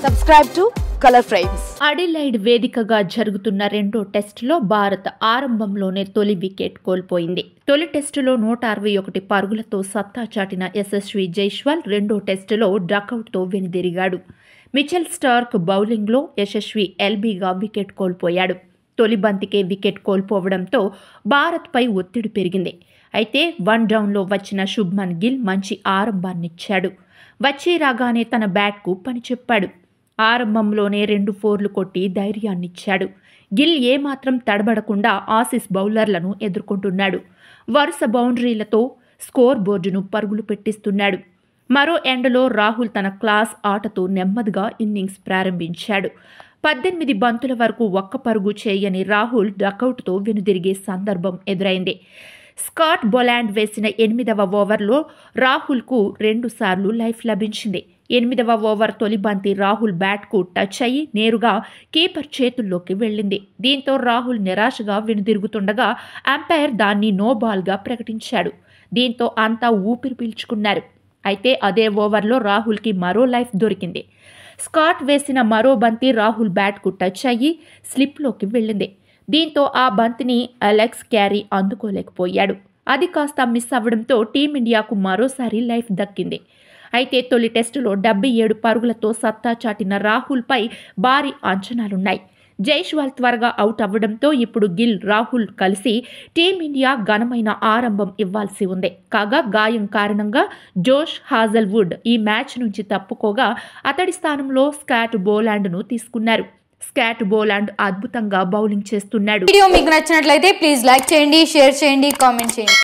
Subscribe to Color Frames. Adelaide వేదికగా జరుగుతున్న రెండో టెస్టులో భారత్ ఆరంభంలోనే తొలి వికెట్ కోల్పోయింది. తొలి టెస్టులో 161 పరుగులతో సత్తా చాటిన యశస్వి జైస్వాల్ రెండో టెస్టులో డకౌట్తో వెనుదిరిగాడు. మిచెల్ స్టార్క్ బౌలింగ్లో యశస్వి ఎల్బీగా వికెట్ కోల్పోయాడు. తొలి బంతికే వికెట్ కోల్పోవడంతో భారత్పై ఒత్తిడి పెరిగింది. అయితే వన్ డౌన్లో వచ్చిన శుభ్మన్ గిల్ మంచి ఆరంభాన్నిచ్చాడు. వచ్చి రాగానే తన బ్యాట్కు పని చెప్పాడు. ఆరంభంలోనే 2 ఫోర్లు కొట్టి ధైర్యాన్నిచ్చాడు. గిల్ ఏమాత్రం తడబడకుండా ఆసీస్ బౌలర్లను ఎదుర్కొంటున్నాడు. వరుస బౌండరీలతో స్కోర్ బోర్డును పరుగులు పెట్టిస్తున్నాడు. మరో ఎండ్లో రాహుల్ తన క్లాస్ ఆటతో నెమ్మదిగా ఇన్నింగ్స్ ప్రారంభించాడు. 18 బంతుల వరకు ఒక్క పరుగు చేయని రాహుల్ డకౌట్తో వెనుదిరిగే సందర్భం ఎదురైంది. స్కాట్ బొలాండ్ వేసిన 8వ ఓవర్లో రాహుల్కు 2 సార్లు లైఫ్ లభించింది. 8వ ఓవర్ తొలి బంతి రాహుల్ బ్యాట్కు టచ్ అయ్యి నేరుగా కీపర్ చేతుల్లోకి వెళ్ళింది. దీంతో రాహుల్ నిరాశగా వెనుదిరుగుతుండగా అంపైర్ దాన్ని నో బాల్గా ప్రకటించాడు. దీంతో అంతా ఊపిరి పీల్చుకున్నారు. అయితే అదే ఓవర్లో రాహుల్కి మరో లైఫ్ దొరికింది. స్కాట్ వేసిన మరో బంతి రాహుల్ బ్యాట్కు టచ్ అయ్యి స్లిప్లోకి వెళ్ళింది. దీంతో ఆ బంతిని అలెక్స్ క్యారీ అందుకోలేకపోయాడు. అది కాస్త మిస్ అవ్వడంతో టీమిండియాకు మరోసారి లైఫ్ దక్కింది. అయితే తొలి టెస్టులో 77 పరుగులతో సత్తా చాటిన రాహుల్పై భారీ అంచనాలున్నాయి. జైస్వాల్ త్వరగా అవుట్ అవ్వడంతో ఇప్పుడు గిల్, రాహుల్ కలిసి టీమిండియా ఘనమైన ఆరంభం ఇవ్వాల్సి ఉంది. కాగా గాయం కారణంగా జోష్ హాజల్వుడ్ ఈ మ్యాచ్ నుంచి తప్పుకోగా అతడి స్థానంలో స్కాట్ బోలాండ్ను తీసుకున్నారు. స్కాట్ బోలాండ్ అద్భుతంగా బౌలింగ్ చేస్తున్నాడు. వీడియో మీకు నచ్చినట్లయితే ప్లీజ్ లైక్ చేయండి, షేర్ చేయండి, కామెంట్ చేయండి.